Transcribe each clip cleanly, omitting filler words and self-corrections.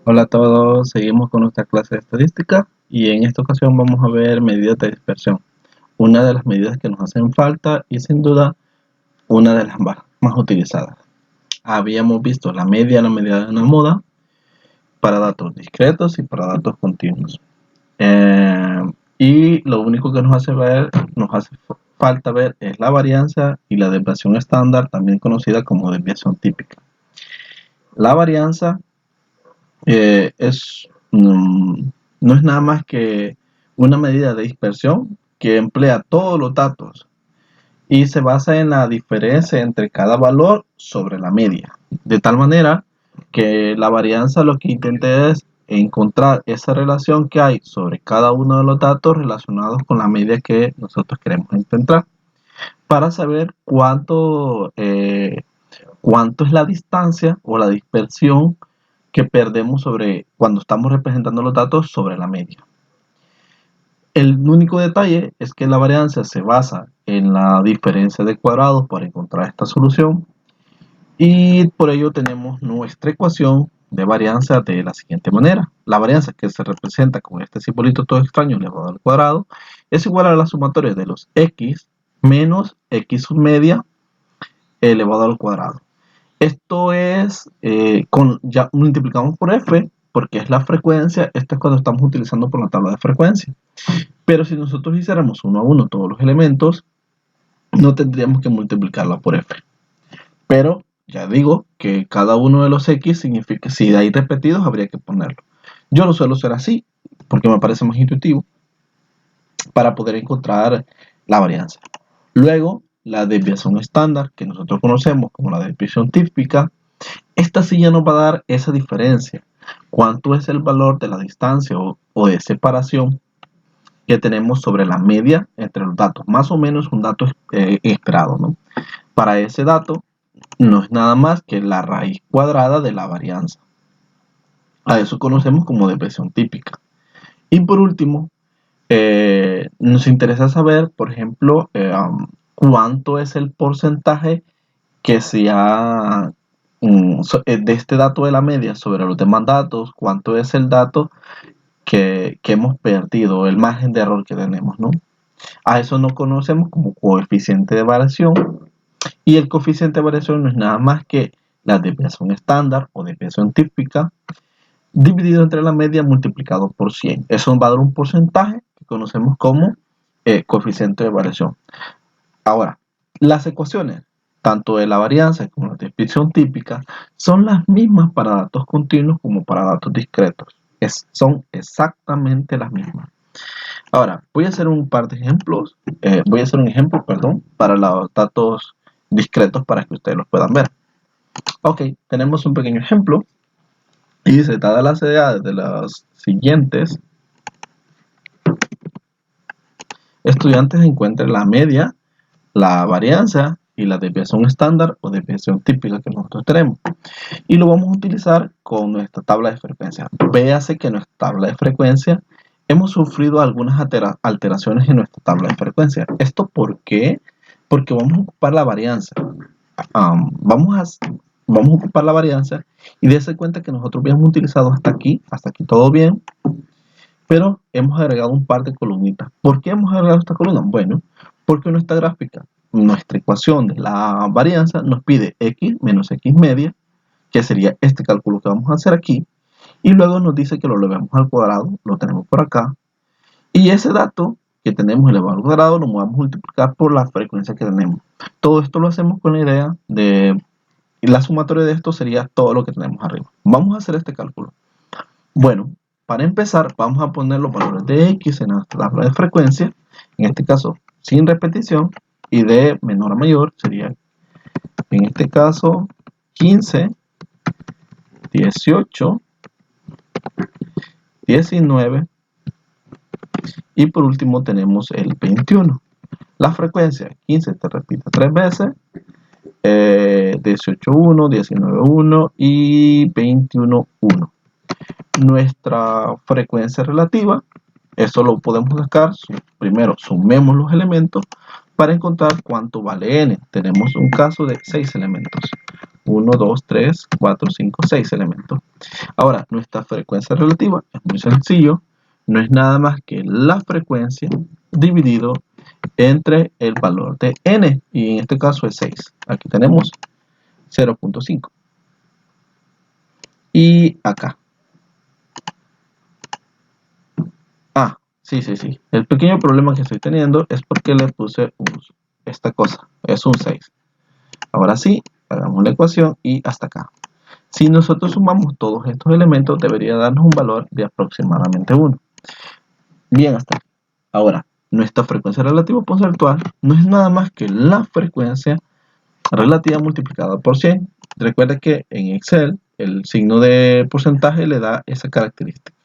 Hola a todos, seguimos con nuestra clase de estadística y en esta ocasión vamos a ver medidas de dispersión, una de las medidas que nos hacen falta y sin duda una de las más utilizadas. Habíamos visto la media, la medida de una moda para datos discretos y para datos continuos. Y lo único que nos hace falta ver es la varianza y la desviación estándar, también conocida como desviación típica. La varianza no es nada más que una medida de dispersión que emplea todos los datos y se basa en la diferencia entre cada valor sobre la media. De tal manera que la varianza lo que intenta es encontrar esa relación que hay sobre cada uno de los datos relacionados con la media que nosotros queremos encontrar para saber cuánto es la distancia o la dispersión que perdemos sobre cuando estamos representando los datos sobre la media. El único detalle es que la varianza se basa en la diferencia de cuadrados para encontrar esta solución y por ello tenemos nuestra ecuación de varianza de la siguiente manera. La varianza, que se representa con este simbolito todo extraño elevado al cuadrado, es igual a la sumatoria de los x menos x sub media elevado al cuadrado. Esto es, ya multiplicamos por f, porque es la frecuencia. Esto es cuando estamos utilizando por la tabla de frecuencia. Pero si nosotros hiciéramos uno a uno todos los elementos, no tendríamos que multiplicarla por f. Pero ya digo que cada uno de los x significa que si hay repetidos habría que ponerlo. Yo lo suelo hacer así, porque me parece más intuitivo, para poder encontrar la varianza. Luego, la desviación estándar, que nosotros conocemos como la desviación típica, esta sí ya nos va a dar esa diferencia. ¿Cuánto es el valor de la distancia o de separación que tenemos sobre la media entre los datos? Más o menos un dato esperado, ¿no? Para ese dato no es nada más que la raíz cuadrada de la varianza. A eso conocemos como desviación típica. Y por último, nos interesa saber, por ejemplo, cuánto es el porcentaje que se ha de este dato de la media sobre los demás datos, cuánto es el dato que hemos perdido, el margen de error que tenemos, ¿no? A eso no conocemos como coeficiente de variación, y el coeficiente de variación no es nada más que la desviación estándar o desviación típica dividido entre la media multiplicado por 100. Eso va a dar un porcentaje que conocemos como coeficiente de variación. Ahora, las ecuaciones, tanto de la varianza como la desviación típica, son las mismas para datos continuos como para datos discretos. Son exactamente las mismas. Ahora, voy a hacer un par de ejemplos, para los datos discretos para que ustedes los puedan ver. Ok, tenemos un pequeño ejemplo y dice, dadas las edades de los siguientes estudiantes, encuentren la media, la varianza y la desviación estándar o desviación típica que nosotros tenemos, y lo vamos a utilizar con nuestra tabla de frecuencia. Véase que en nuestra tabla de frecuencia hemos sufrido algunas alteraciones en nuestra tabla de frecuencia. ¿Esto por qué? Porque vamos a ocupar la varianza. Vamos a ocupar la varianza y dése cuenta que nosotros habíamos utilizado hasta aquí todo bien, pero hemos agregado un par de columnitas. ¿Por qué hemos agregado esta columna? Bueno, porque nuestra gráfica, nuestra ecuación de la varianza nos pide x menos x media, que sería este cálculo que vamos a hacer aquí, y luego nos dice que lo elevemos al cuadrado, lo tenemos por acá, y ese dato que tenemos elevado al cuadrado lo vamos a multiplicar por la frecuencia que tenemos. Todo esto lo hacemos con la idea de, y la sumatoria de esto sería todo lo que tenemos arriba. Vamos a hacer este cálculo. Bueno, para empezar vamos a poner los valores de x en nuestra tabla de frecuencia, en este caso sin repetición, y de menor a mayor sería, en este caso, 15, 18, 19 y por último tenemos el 21. La frecuencia 15 te repite 3 veces, 18, 1, 19, 1 y 21, 1. Nuestra frecuencia relativa, eso lo podemos sacar, primero sumemos los elementos para encontrar cuánto vale n. Tenemos un caso de 6 elementos. 1, 2, 3, 4, 5, 6 elementos. Ahora, nuestra frecuencia relativa es muy sencillo. No es nada más que la frecuencia dividido entre el valor de n, y en este caso es 6. Aquí tenemos 0.5. Y acá. Sí. El pequeño problema que estoy teniendo es porque le puse esta cosa. Es un 6. Ahora sí, hagamos la ecuación y hasta acá. Si nosotros sumamos todos estos elementos, debería darnos un valor de aproximadamente 1. Bien, hasta aquí. Ahora, nuestra frecuencia relativa porcentual no es nada más que la frecuencia relativa multiplicada por 100. Recuerda que en Excel el signo de porcentaje le da esa característica.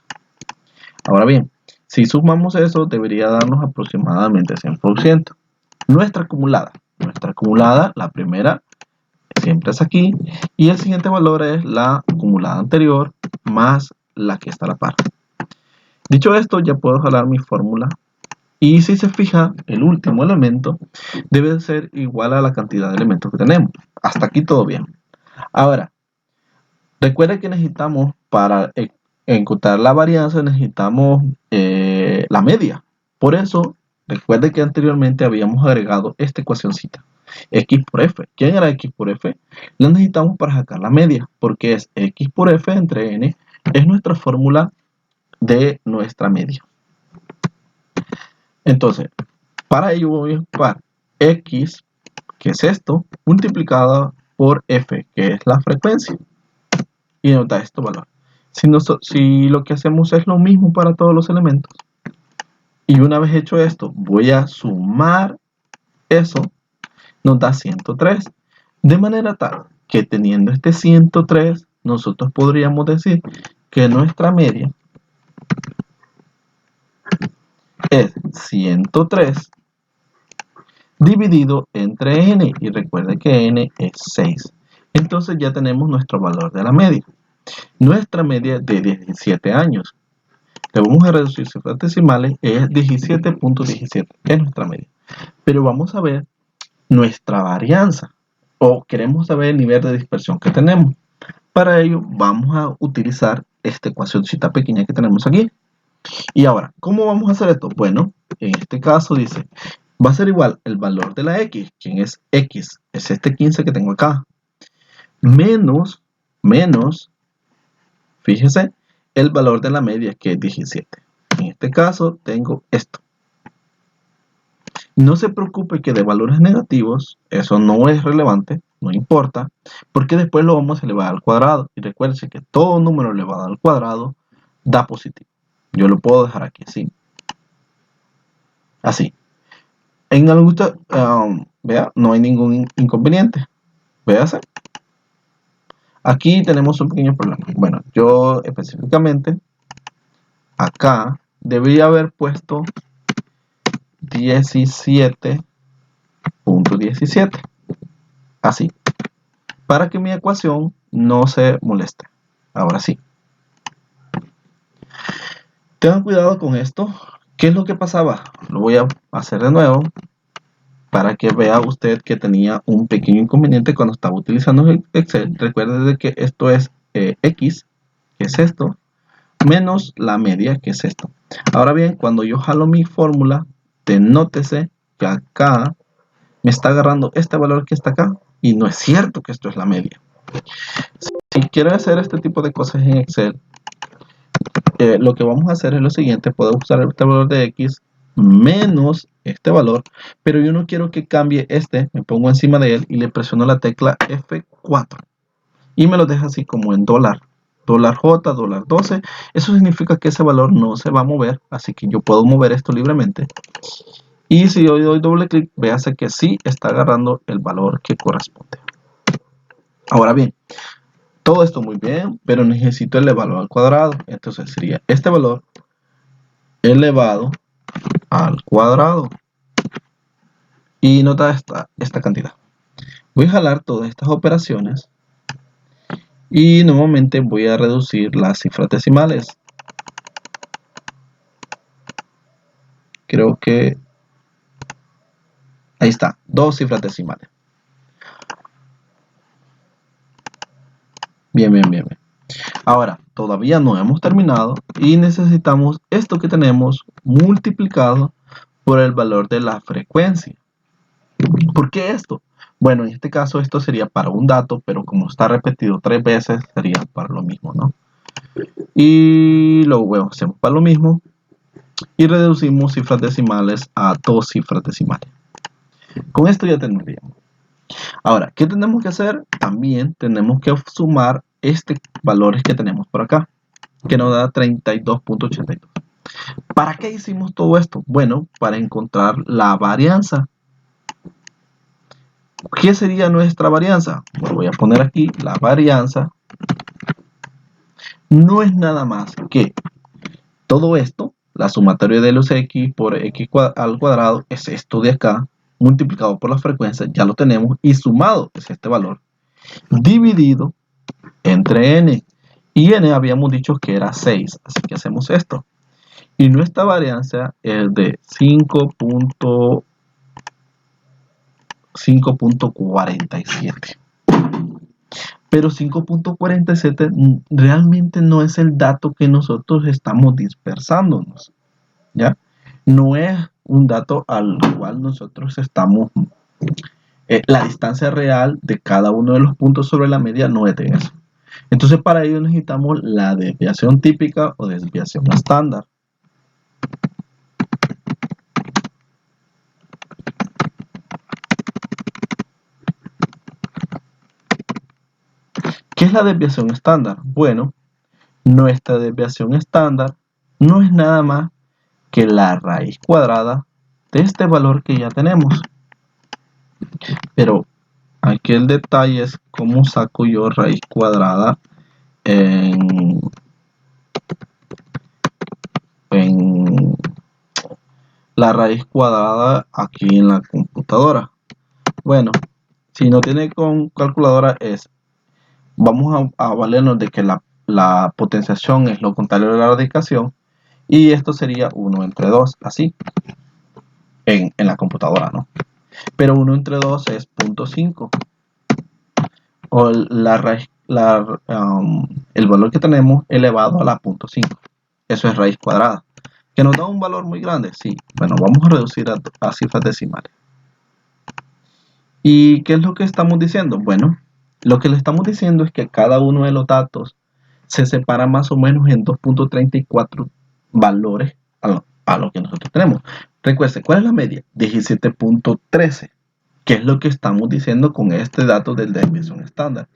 Ahora bien, si sumamos eso, debería darnos aproximadamente 100%. Nuestra acumulada, la primera siempre es aquí, y el siguiente valor es la acumulada anterior más la que está a la par. Dicho esto, ya puedo jalar mi fórmula, y si se fija, el último elemento debe ser igual a la cantidad de elementos que tenemos. Hasta aquí todo bien. Ahora, recuerda que necesitamos para encontrar la varianza, necesitamos la media. Por eso, recuerde que anteriormente habíamos agregado esta ecuacióncita, x por f. ¿Quién era x por f? La necesitamos para sacar la media, porque es x por f entre n, es nuestra fórmula de nuestra media. Entonces, para ello voy a ocupar x, que es esto, multiplicada por f, que es la frecuencia, y nos da este valor. Si lo que hacemos es lo mismo para todos los elementos, y una vez hecho esto, voy a sumar eso, nos da 103. De manera tal que teniendo este 103, nosotros podríamos decir que nuestra media es 103 dividido entre n, y recuerde que n es 6. Entonces ya tenemos nuestro valor de la media. Nuestra media de 17 años. Le vamos a reducir cifras decimales, es 17.17, es nuestra media. Pero vamos a ver nuestra varianza, o queremos saber el nivel de dispersión que tenemos. Para ello vamos a utilizar esta ecuacióncita pequeña que tenemos aquí. Y ahora, ¿cómo vamos a hacer esto? Bueno, en este caso dice, va a ser igual el valor de la x, ¿quién es x? Es este 15 que tengo acá, menos, fíjese, el valor de la media, que es 17. En este caso tengo esto. No se preocupe que de valores negativos, eso no es relevante, no importa, porque después lo vamos a elevar al cuadrado. Y recuerden que todo número elevado al cuadrado da positivo. Yo lo puedo dejar aquí, así. Así. En algún vea, no hay ningún inconveniente. Véase. Aquí tenemos un pequeño problema. Bueno, yo específicamente acá debería haber puesto 17.17. Así. Para que mi ecuación no se moleste. Ahora sí. Tengan cuidado con esto. ¿Qué es lo que pasaba? Lo voy a hacer de nuevo para que vea usted que tenía un pequeño inconveniente cuando estaba utilizando Excel. Recuerde que esto es x, que es esto, menos la media, que es esto. Ahora bien, cuando yo jalo mi fórmula, nótese que acá me está agarrando este valor que está acá, y no es cierto que esto es la media. Si quiero hacer este tipo de cosas en Excel, lo que vamos a hacer es lo siguiente: puedo usar este valor de x menos este valor, pero yo no quiero que cambie este. Me pongo encima de él y le presiono la tecla F4 y me lo deja así como en dólar J, dólar 12. Eso significa que ese valor no se va a mover, así que yo puedo mover esto libremente. Y si yo doy doble clic, véase que sí está agarrando el valor que corresponde. Ahora bien, todo esto muy bien, pero necesito elevarlo al cuadrado. Entonces sería este valor elevado al cuadrado. Y nota esta cantidad. Voy a jalar todas estas operaciones y nuevamente voy a reducir las cifras decimales. Creo que ahí está, 2 cifras decimales. Bien, bien, bien, bien. Ahora, todavía no hemos terminado y necesitamos esto que tenemos multiplicado por el valor de la frecuencia. ¿Por qué esto? Bueno, en este caso esto sería para un dato, pero como está repetido 3 veces, sería para lo mismo, ¿no? Y luego hacemos para lo mismo y reducimos cifras decimales a 2 cifras decimales. Con esto ya tendríamos. Ahora, ¿qué tenemos que hacer? También tenemos que sumar valores que tenemos por acá, que nos da 32.82. ¿Para qué hicimos todo esto? Bueno, para encontrar la varianza. ¿Qué sería nuestra varianza? Bueno, voy a poner aquí la varianza. No es nada más que todo esto, la sumatoria de los x por x al cuadrado, es esto de acá, multiplicado por la frecuencia, ya lo tenemos, y sumado es este valor, dividido entre n. Y n habíamos dicho que era 6, así que hacemos esto. Y nuestra varianza es de 5.47. Pero 5.47 realmente no es el dato que nosotros estamos dispersándonos, ¿ya? No es un dato al cual nosotros estamos... la distancia real de cada uno de los puntos sobre la media no es de eso. Entonces para ello necesitamos la desviación típica o desviación estándar. ¿Qué es la desviación estándar? Bueno, nuestra desviación estándar no es nada más que la raíz cuadrada de este valor que ya tenemos. Pero aquí el detalle es cómo saco yo raíz cuadrada en la raíz cuadrada aquí en la computadora. Bueno, si no tiene con calculadora vamos a valernos de que la potenciación es lo contrario de la radicación, y esto sería 1 entre 2, así, en la computadora, ¿no? Pero 1 entre 2 es 0.5, o el valor que tenemos elevado a la 0.5, eso es raíz cuadrada, que nos da un valor muy grande, sí. Bueno, vamos a reducir a cifras decimales. ¿Y qué es lo que estamos diciendo? Bueno, lo que le estamos diciendo es que cada uno de los datos se separa más o menos en 2.34 valores a lo que nosotros tenemos. Recuerden, ¿cuál es la media? 17.13. ¿Qué es lo que estamos diciendo con este dato del desviación estándar?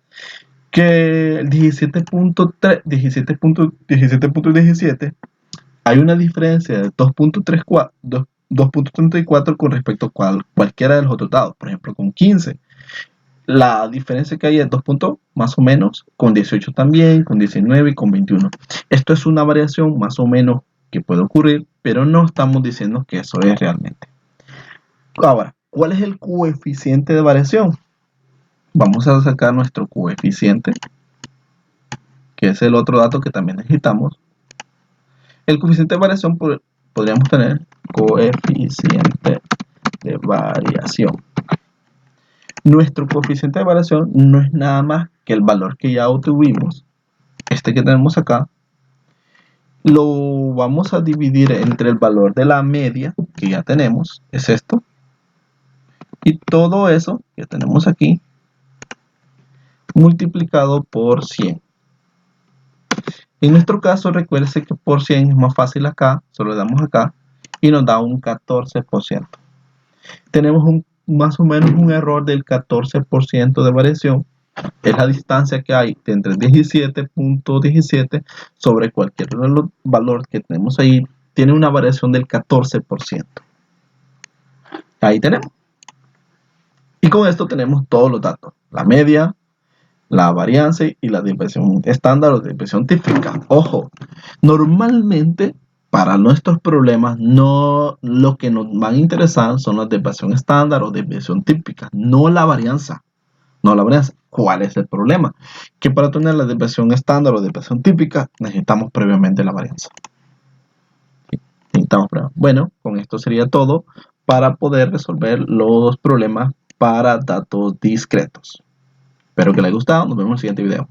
Que el 17.17 hay una diferencia de 2.34 con respecto a cualquiera de los otros datos. Por ejemplo, con 15. La diferencia que hay es 2 puntos más o menos, con 18 también, con 19 y con 21. Esto es una variación más o menos que puede ocurrir, pero no estamos diciendo que eso es realmente. Ahora, ¿cuál es el coeficiente de variación? Vamos a sacar nuestro coeficiente, que es el otro dato que también necesitamos. El coeficiente de variación podríamos tener coeficiente de variación. Nuestro coeficiente de variación no es nada más que el valor que ya obtuvimos, este que tenemos acá, lo vamos a dividir entre el valor de la media que ya tenemos, es esto, y todo eso que tenemos aquí multiplicado por 100. En nuestro caso, recuerde que por 100 es más fácil acá, solo le damos acá y nos da un 14%. Tenemos más o menos un error del 14% de variación. Es la distancia que hay entre 17.17 sobre cualquier valor que tenemos ahí. Tiene una variación del 14%. Ahí tenemos. Y con esto tenemos todos los datos. La media, la varianza y la desviación estándar o desviación típica. Ojo, normalmente para nuestros problemas no lo que nos van a interesar son la desviación estándar o desviación típica, no la varianza. No la varianza. ¿Cuál es el problema? Que para tener la desviación estándar o desviación típica necesitamos previamente la varianza. Bueno, con esto sería todo para poder resolver los problemas para datos discretos. Espero que les haya gustado. Nos vemos en el siguiente video.